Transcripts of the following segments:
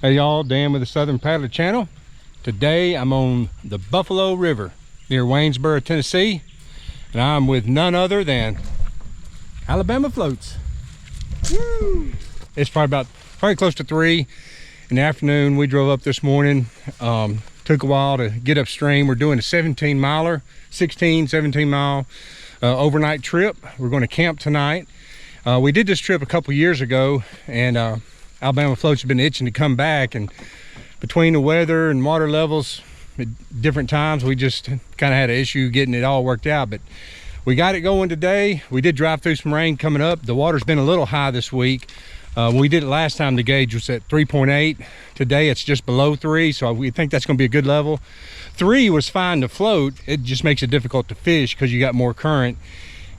Hey y'all, Dan with the Southern Paddler Channel. Today I'm on the Buffalo River near Waynesboro, Tennessee, and I'm with none other than Alabama Floats. Woo! It's probably close to 3 in the afternoon. We drove up this morning. Took a while to get upstream. We're doing a 17 mile overnight trip. We're going to camp tonight. We did this trip a couple years ago, and Alabama Floats have been itching to come back, and between the weather and water levels at different times, we just kind of had an issue getting it all worked out. But we got it going today. We did drive through some rain coming up. The water's been a little high this week. When we did it last time, the gauge was at 3.8. Today it's just below 3, so we think that's going to be a good level. 3 was fine to float. It just makes it difficult to fish because you got more current,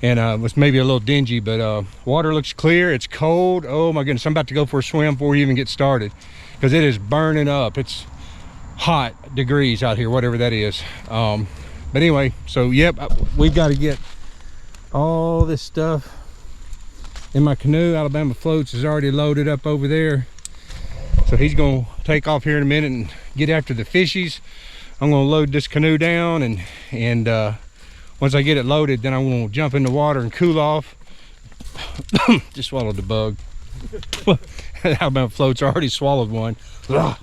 and it was maybe a little dingy, but water looks clear. It's cold. Oh my goodness, I'm about to go for a swim before we even get started because it is burning up. It's hot degrees out here, whatever that is. But anyway, so yep, we've got to get all this stuff in my canoe. Alabama Floats is already loaded up over there, so he's gonna take off here in a minute and get after the fishies. I'm gonna load this canoe down, and once I get it loaded, then I'm gonna jump in the water and cool off. Just swallowed the bug. Alabama Floats already swallowed one. Ugh.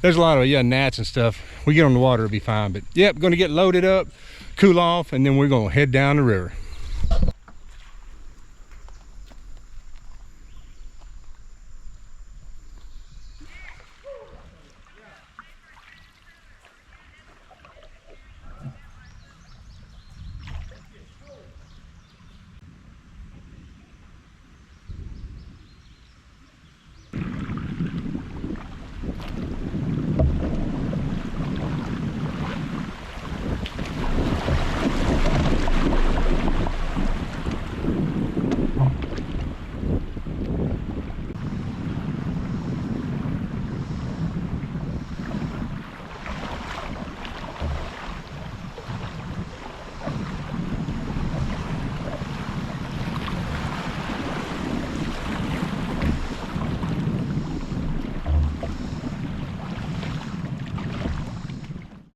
There's a lot of gnats and stuff. We get on the water, it'll be fine. But yep, gonna get loaded up, cool off, and then we're gonna head down the river.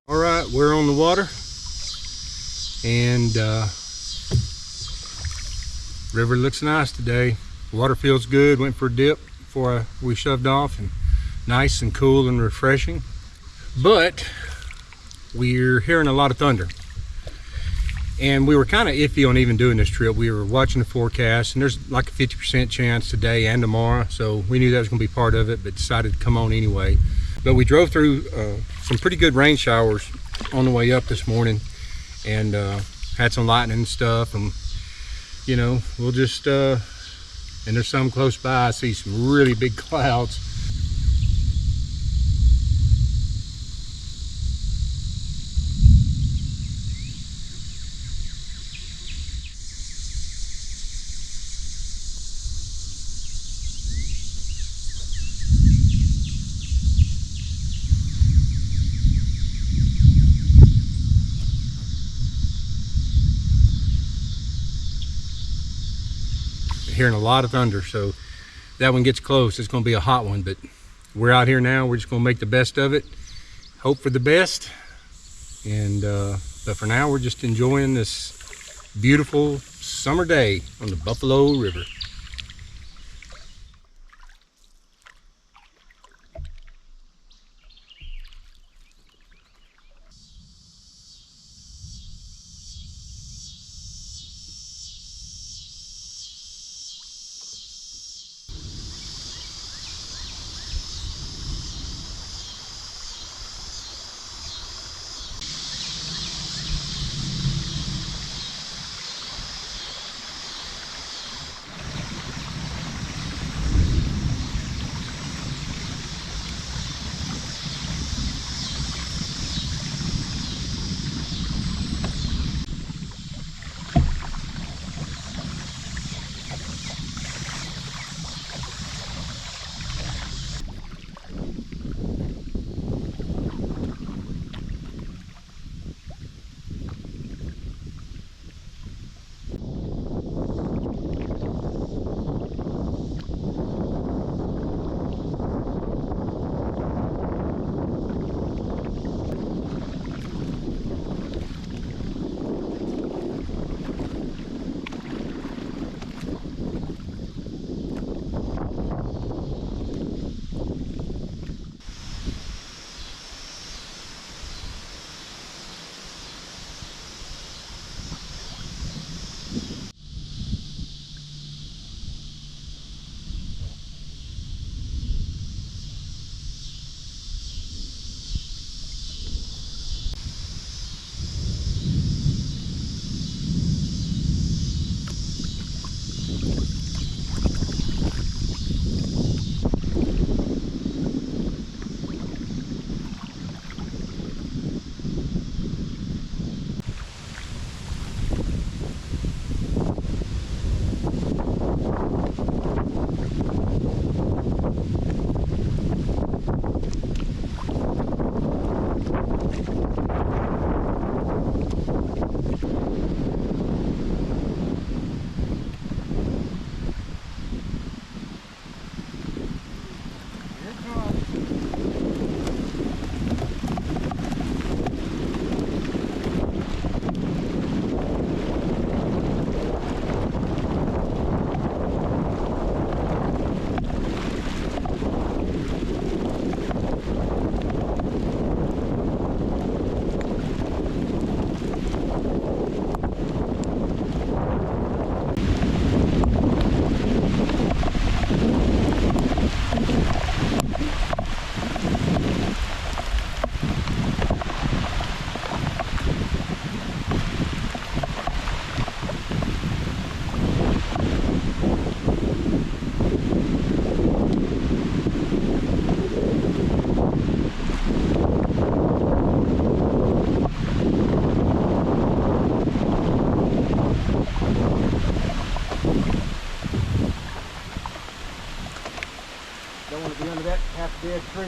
All right, we're on the water, and river looks nice today. Water feels good. Went for a dip before we shoved off, and nice and cool and refreshing. But we're hearing a lot of thunder, and we were kind of iffy on even doing this trip. We were watching the forecast, and there's like a 50% chance today and tomorrow, so we knew that was going to be part of it, but decided to come on anyway. But we drove through some pretty good rain showers on the way up this morning, and had some lightning and stuff, and you know, we'll just and there's some close by. I see some really big clouds. Hearing a lot of thunder, so that one gets close, it's going to be a hot one. But we're out here now. We're just going to make the best of it, hope for the best, and but for now we're just enjoying this beautiful summer day on the Buffalo River.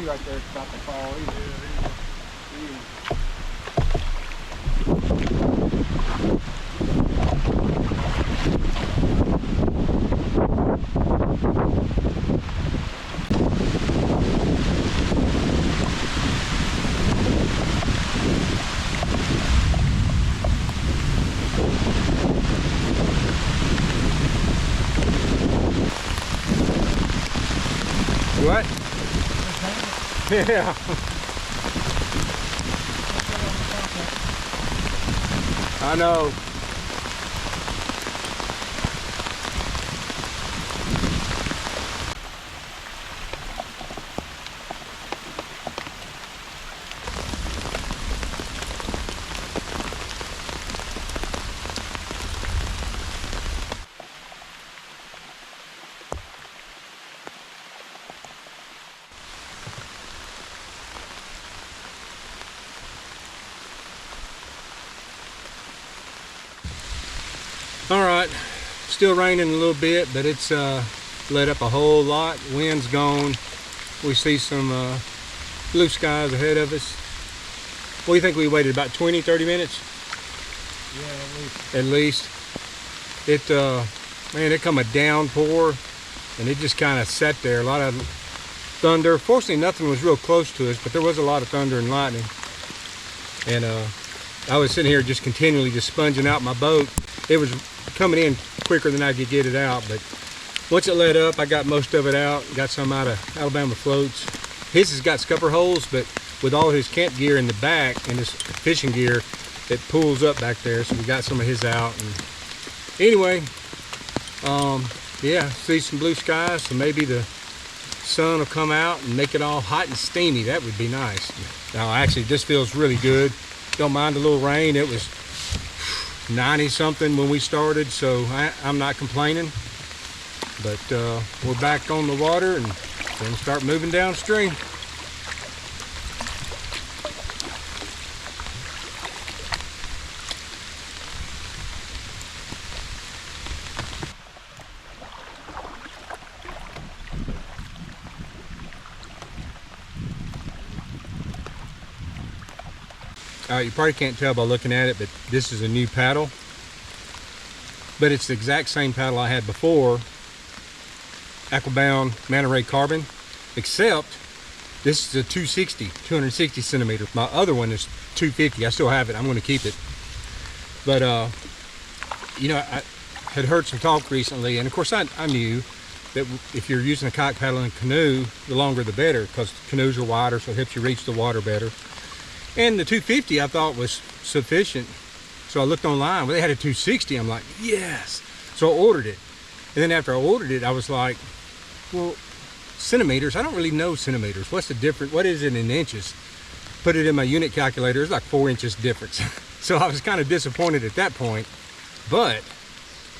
tree right there is about to fall either. What? Yeah. I know. All right, still raining a little bit, but it's let up a whole lot. Wind's gone. We see some blue skies ahead of us. What do you think we waited, about 20, 30 minutes? Yeah, At least. It, man, it come a downpour, and it just kind of sat there. A lot of thunder. Fortunately, nothing was real close to us, but there was a lot of thunder and lightning. And I was sitting here just continually just sponging out my boat. It was coming in quicker than I could get it out, but once it let up, I got most of it out. Got some out of Alabama Floats. His has got scupper holes, but with all his camp gear in the back and his fishing gear, it pulls up back there, so we got some of his out. And anyway, yeah, see some blue skies, so maybe the sun will come out and make it all hot and steamy. That would be nice. Now, actually, this feels really good. Don't mind a little rain. It was 90 something when we started, so I'm not complaining. But we're back on the water and then start moving downstream. You probably can't tell by looking at it, but this is a new paddle. But it's the exact same paddle I had before, Aquabound Manta Ray Carbon, except this is a 260 centimeter. My other one is 250. I still have it. I'm going to keep it. But you know, I had heard some talk recently, and of course I knew that if you're using a kayak paddle in a canoe, the longer the better, because canoes are wider, so it helps you reach the water better. And the 250 I thought was sufficient. So I looked online, well, they had a 260. I'm like, yes. So I ordered it. And then after I ordered it, I was like, well, centimeters, I don't really know centimeters. What's the difference? What is it in inches? Put it in my unit calculator, it's like 4 inches difference. So I was kind of disappointed at that point. But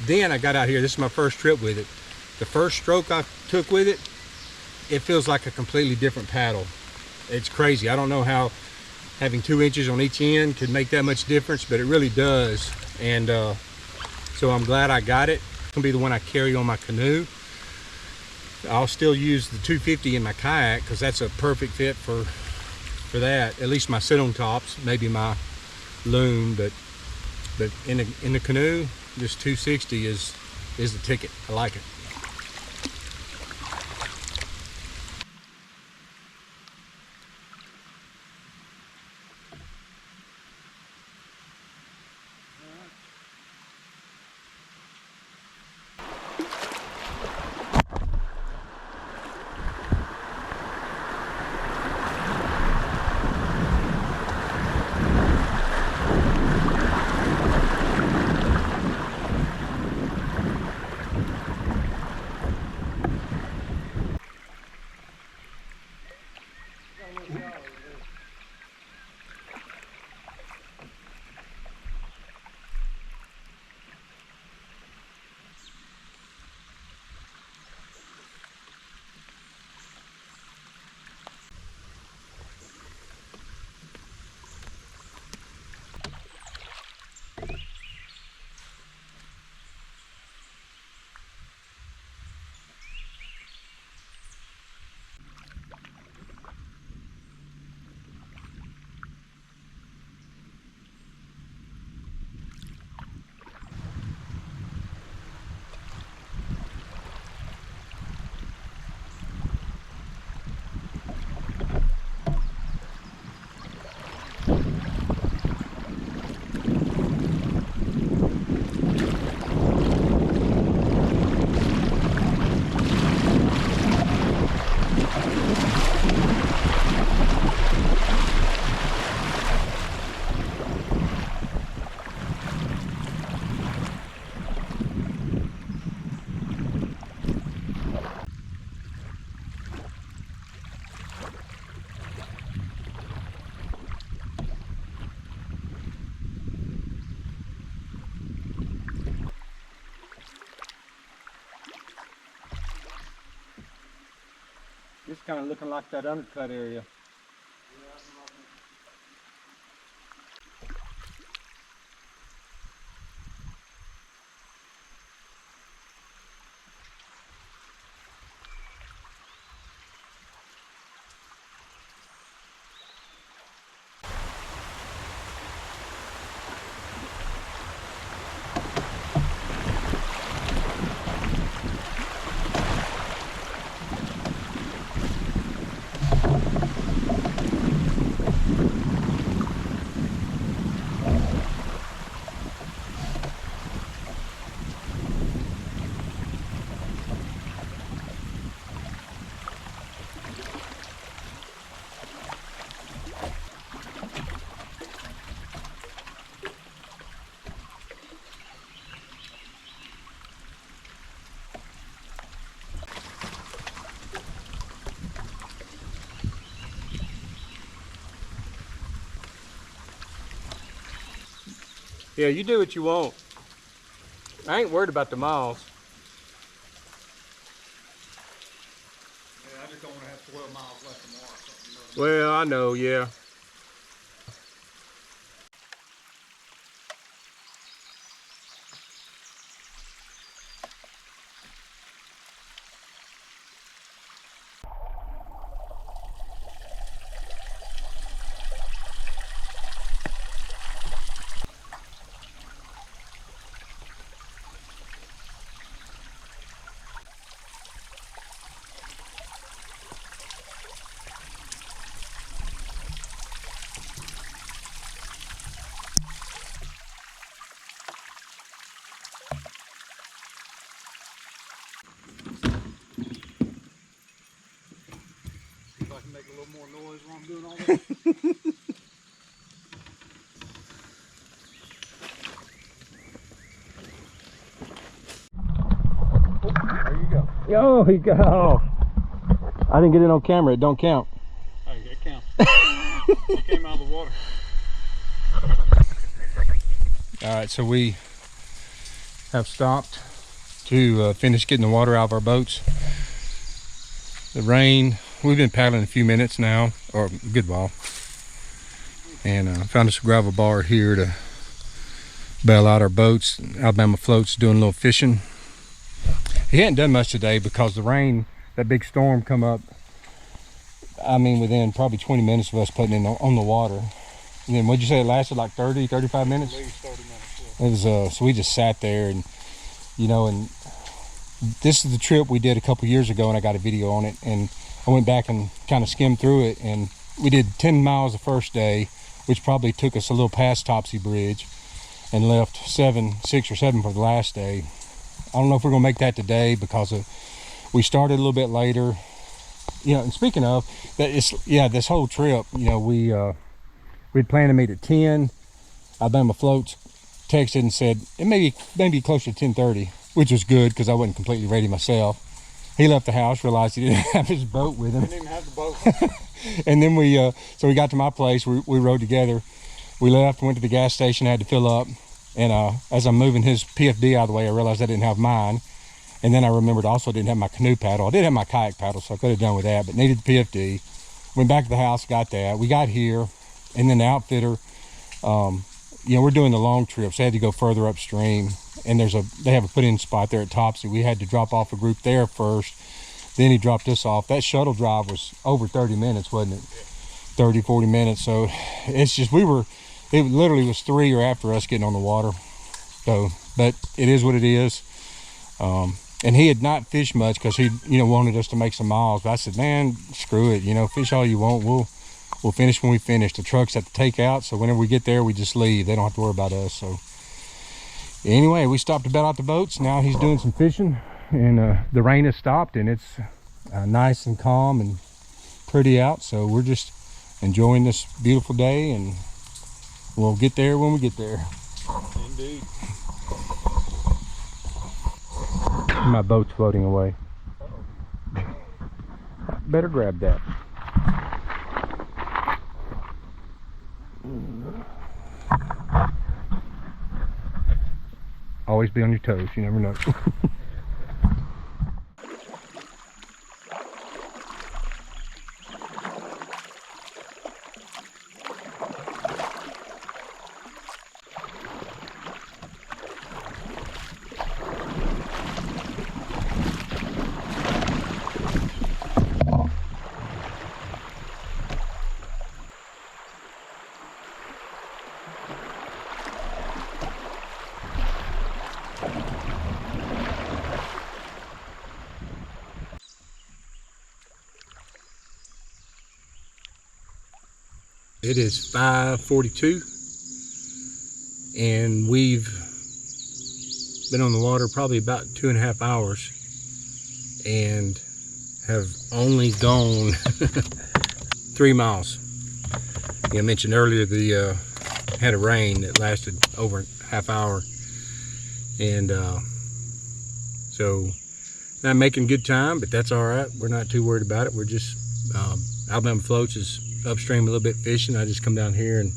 then I got out here, this is my first trip with it. The first stroke I took with it, it feels like a completely different paddle. It's crazy. I don't know how having 2 inches on each end could make that much difference, but it really does. And so I'm glad I got it. It's gonna be the one I carry on my canoe. I'll still use the 250 in my kayak because that's a perfect fit for that. At least my sit-on tops, maybe my loom, but in the canoe, this 260 is the ticket. I like it. kind of looking like that undercut area. Yeah, you do what you want. I ain't worried about the miles. Yeah, I just don't want to have 12 miles left tomorrow or something. Well, I know, yeah. If I can make a little more noise while I'm doing all this. There you go. Oh, he got off. I didn't get it on camera. It don't count. Hey, it counts. It came out of the water. All right, so we have stopped to finish getting the water out of our boats. The rain, we've been paddling a few minutes now, or a good while. And found us a gravel bar here to bail out our boats. Alabama Float's doing a little fishing. He hadn't done much today because the rain, that big storm come up, I mean, within probably 20 minutes of us putting in on the water. And then what'd you say, it lasted like 30, 35 minutes? At least 30 minutes, It yeah. was, so we just sat there and, you know, and this is the trip we did a couple years ago and I got a video on it. And I went back and kind of skimmed through it and we did 10 miles the first day, which probably took us a little past Topsy Bridge, and left 6 or 7 for the last day. I don't know if we're gonna make that today because we started a little bit later. You know, and speaking of that, this whole trip, you know, we'd planned to meet at 10. Alabama Floats texted and said it may be closer to 10:30, which was good because I wasn't completely ready myself. He left the house, realized he didn't have his boat with him. Didn't even have the boat. And then so we got to my place, we rode together. We left, went to the gas station, had to fill up. And as I'm moving his PFD out of the way, I realized I didn't have mine. And then I remembered also I didn't have my canoe paddle. I did have my kayak paddle, so I could have done with that, but needed the PFD. Went back to the house, got that. We got here, and then the outfitter, you know, we're doing the long trip, so I had to go further upstream. And they have a put-in spot there at Topsy. We had to drop off a group there first. Then he dropped us off. That shuttle drive was over 30 minutes, wasn't it? 30, 40 minutes. So it's just, it literally was 3 or after us getting on the water. So, but it is what it is. And he had not fished much because he, you know, wanted us to make some miles. But I said, man, screw it. You know, fish all you want. We'll finish when we finish. The truck's at the takeout, so whenever we get there, we just leave. They don't have to worry about us. So anyway, we stopped to bail out the boats. Now he's doing some fishing, and the rain has stopped, and it's nice and calm and pretty out. So we're just enjoying this beautiful day, and we'll get there when we get there. Indeed. My boat's floating away. Better grab that. Always be on your toes, you never know. It is 5:42 and we've been on the water probably about 2.5 hours and have only gone 3 miles. I mentioned earlier the had a rain that lasted over a half hour, and so not making good time, but that's all right. We're not too worried about it. We're just Alabama Floats is upstream a little bit fishing. I just come down here and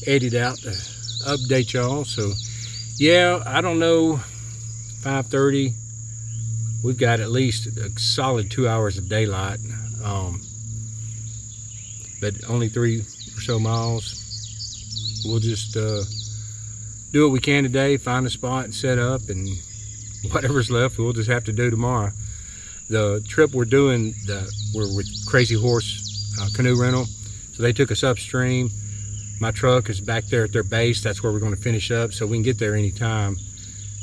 edit out to update y'all. So yeah, I don't know, 5:30. We've got at least a solid 2 hours of daylight, but only 3 or so miles. We'll just do what we can today, find a spot and set up, and whatever's left we'll just have to do tomorrow. The trip we're doing, we're with Crazy Horse Canoe Rental, so they took us upstream. My truck is back there at their base. That's where we're going to finish up, so we can get there anytime.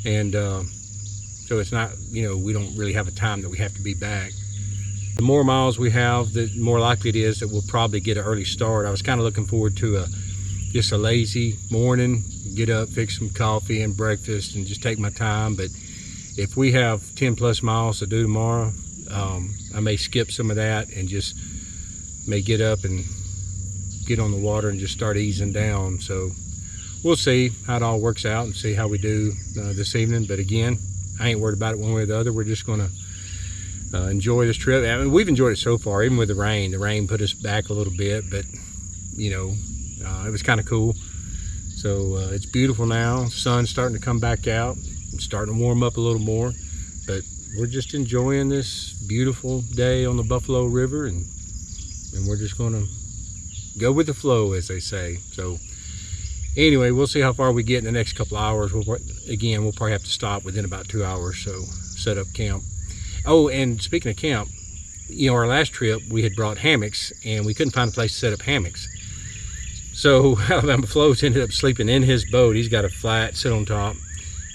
And so it's not, you know, we don't really have a time that we have to be back. The more miles we have, the more likely it is that we'll probably get an early start. I was kind of looking forward to just a lazy morning, get up, fix some coffee and breakfast, and just take my time. But if we have 10+ miles to do tomorrow, I may skip some of that and just may get up and get on the water and just start easing down. So we'll see how it all works out and see how we do this evening. But again, I ain't worried about it one way or the other. We're just gonna enjoy this trip. I mean, we've enjoyed it so far, even with the rain. The rain put us back a little bit, but you know, it was kind of cool. So it's beautiful now. Sun's starting to come back out. It's starting to warm up a little more, but we're just enjoying this beautiful day on the Buffalo River, and we're just gonna go with the flow, as they say. So anyway, we'll see how far we get in the next couple hours. We'll probably have to stop within about 2 hours, so set up camp. Oh, and speaking of camp, you know, our last trip we had brought hammocks and we couldn't find a place to set up hammocks. So Alabama Floats ended up sleeping in his boat. He's got a flat, sit on top,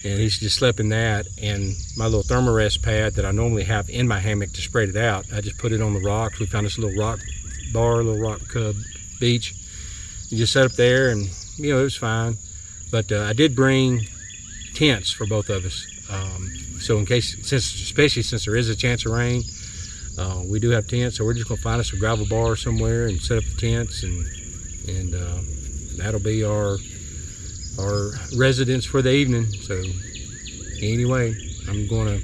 and he's just slept in that. And my little thermarest pad that I normally have in my hammock to spread it out, I just put it on the rocks. We found this little rock bar, little rock beach. You just set up there, and you know, it was fine. But I did bring tents for both of us. So in case, especially since there is a chance of rain, we do have tents. So we're just gonna find us a gravel bar somewhere and set up the tents, and that'll be our residence for the evening. So anyway, I'm gonna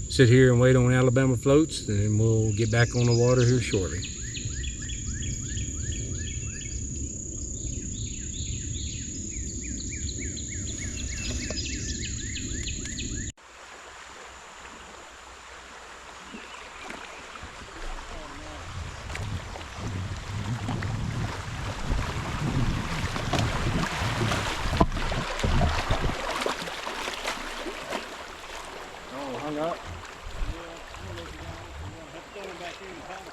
sit here and wait on Alabama Floats, and we'll get back on the water here shortly. Hung up. Yeah, I'm gonna let you down. I'm gonna have to throw him back in the paddock.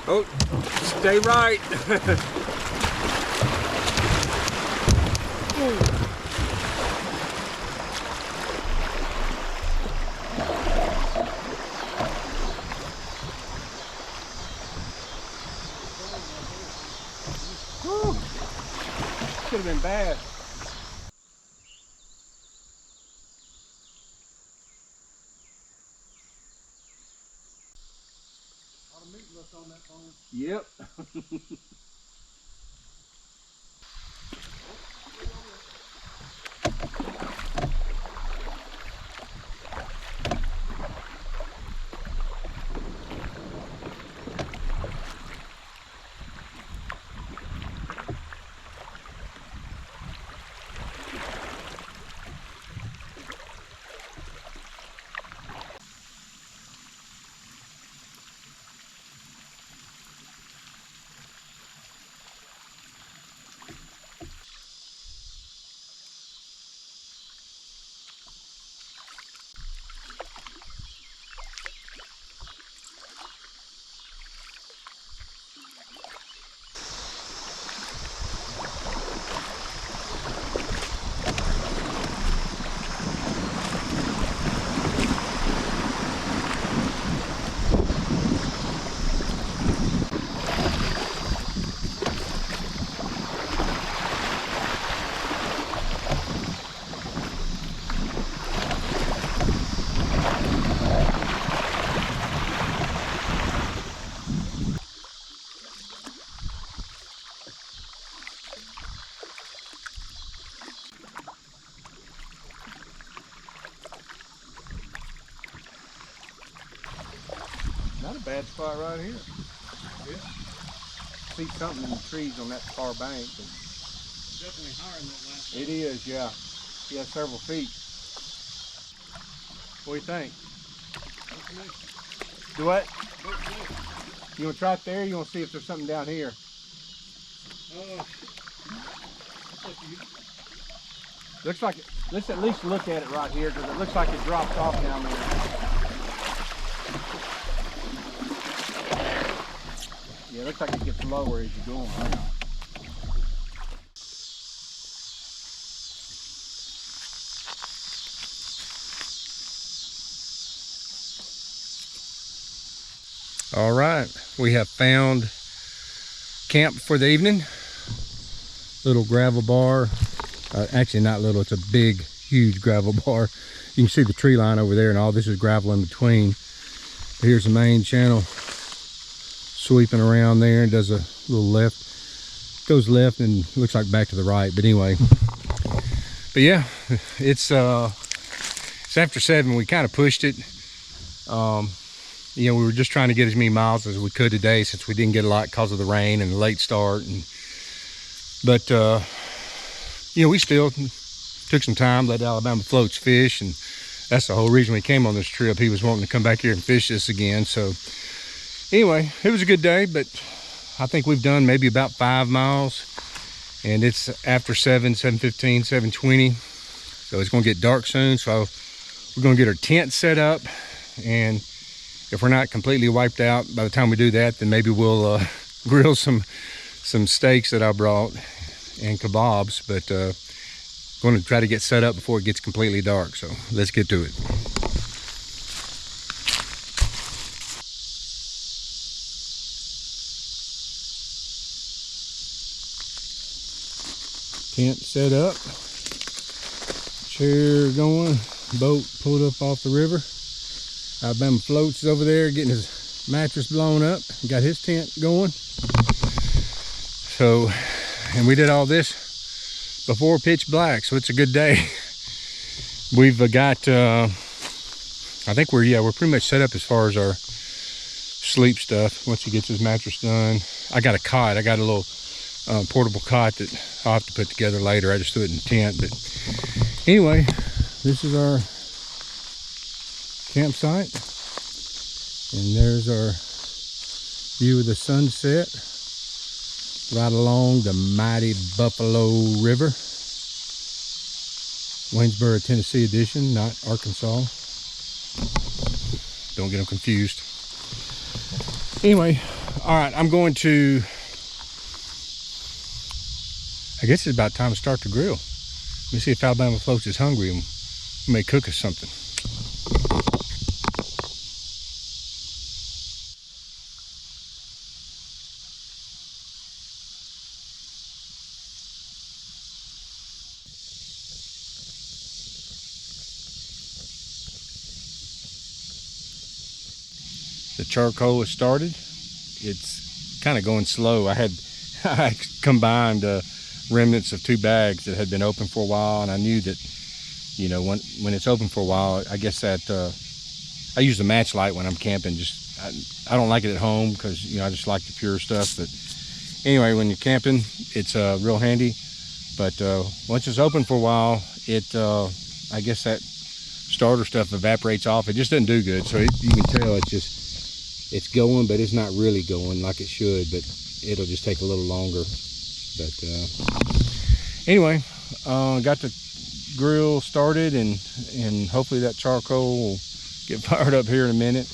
Oh, stay right. Whew. Should have been bad. Yep. Not a bad spot right here. Yeah. See something in the trees on that far bank. But Definitely higher than that last one. it is, yeah. Yeah, several feet. What do you think? Do what? You want to try it there? Or you want to see if there's something down here? Looks like it. Let's at least look at it right here because it looks like it drops off down there. Yeah, it looks like it gets lower as you go on. Right now. All right, we have found camp for the evening. Little gravel bar. Actually not little, it's a big, huge gravel bar. You can see the tree line over there and all this is gravel in between. But here's the main channel. Sweeping around there and does a little left. Goes left and looks like back to the right, but anyway. But yeah, it's after 7. We kind of pushed it. You know, we were just trying to get as many miles as we could today since we didn't get a lot because of the rain and the late start. But you know, we still took some time, let Alabama Floats fish, and that's the whole reason we came on this trip. He was wanting to come back here and fish this again. So anyway, it was a good day, but I think we've done maybe about 5 miles, and it's after 7:15, 7:20. So it's gonna get dark soon. So we're gonna get our tent set up, and if we're not completely wiped out by the time we do that, then maybe we'll grill some steaks that I brought and kebabs, but going to try to get set up before it gets completely dark. So let's get to it. Tent set up, chair going, boat pulled up off the river. Alabama Floats is over there getting his mattress blown up, got his tent going. So, and we did all this before pitch black, so it's a good day. We've got, I think we're pretty much set up as far as our sleep stuff. Once he gets his mattress done, I got a cot. I got a little portable cot that I'll have to put together later. I just threw it in the tent. But anyway, this is our campsite, and there's our view of the sunset right along the mighty Buffalo River. Waynesboro, Tennessee edition, not Arkansas. Don't get them confused. Anyway, All right, I'm going to, I guess it's about time to start the grill. Let me see if Alabama Floats is hungry and we may cook us something. The charcoal has started. It's kind of going slow. I combined remnants of 2 bags that had been open for a while, and I knew that, you know, when it's open for a while, I guess that I use the match light when I'm camping. Just I don't like it at home because, you know, I just like the pure stuff. But anyway, when you're camping, it's real handy. But once it's open for a while, I guess that starter stuff evaporates off. It just doesn't do good. So you can tell it's going, but it's not really going like it should. But it'll just take a little longer. But anyway, got the grill started, and hopefully that charcoal will get fired up here in a minute.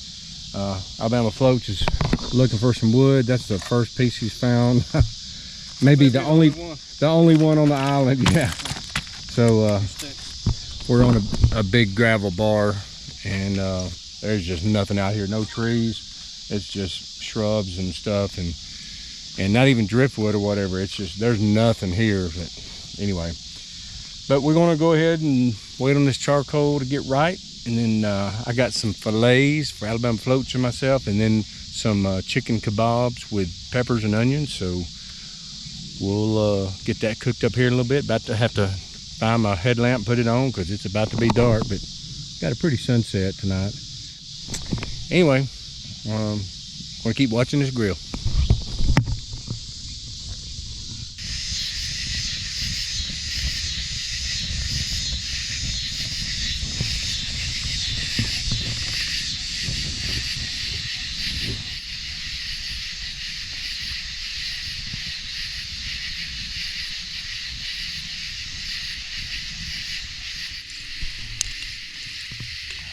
Alabama Floats is looking for some wood. That's the first piece he's found. Maybe the only one on the island. Yeah. So we're on a big gravel bar, and there's just nothing out here. No trees. It's just shrubs and stuff, and not even driftwood or whatever. It's just, there's nothing here. But anyway, but we're gonna go ahead and wait on this charcoal to get right, and then I got some fillets for Alabama Floats and myself, and then some chicken kebabs with peppers and onions. So we'll get that cooked up here in a little bit. About to have to find my headlamp, put it on, because it's about to be dark, but got a pretty sunset tonight. Anyway, gonna keep watching this grill.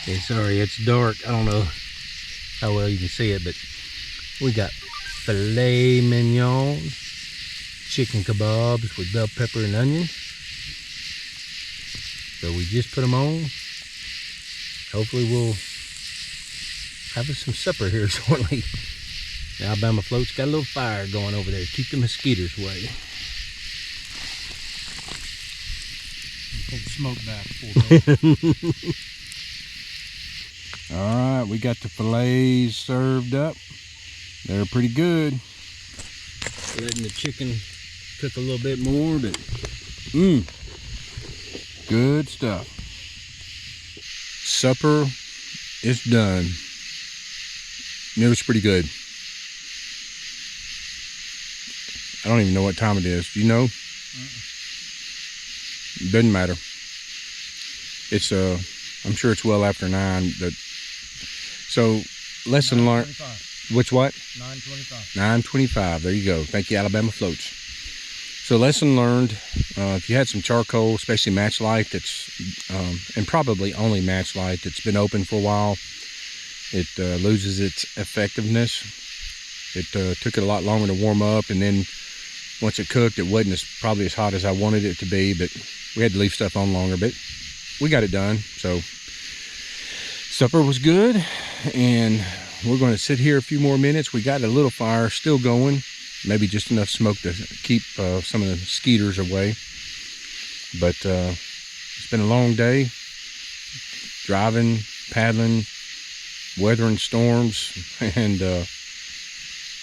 Okay, sorry, it's dark. I don't know how well you can see it, but we got filet mignon, chicken kebabs with bell pepper and onion. So we just put them on. Hopefully we'll have us some supper here shortly. The Alabama Floats got a little fire going over there. Keep the mosquitoes away. Take the smoke back. All right, we got the fillets served up. They're pretty good. Letting the chicken cook a little bit more, but good stuff. Supper is done. It was pretty good. I don't even know what time it is. Do you know? Doesn't matter. It's I'm sure it's well after 9, but so lesson learned. Which what? 9:25. 9:25. There you go. Thank you, Alabama Floats. So lesson learned. If you had some charcoal, especially match light, that's and probably only match light that's been open for a while, it loses its effectiveness. It took it a lot longer to warm up, and then once it cooked, it wasn't probably as hot as I wanted it to be. But we had to leave stuff on longer. But we got it done. So supper was good, and we're going to sit here a few more minutes. We got a little fire still going, maybe just enough smoke to keep some of the mosquitoes away. But it's been a long day, driving, paddling, weathering storms, and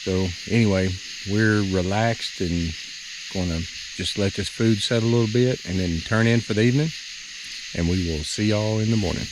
so anyway, we're relaxed and going to just let this food settle a little bit and then turn in for the evening, and we will see y'all in the morning.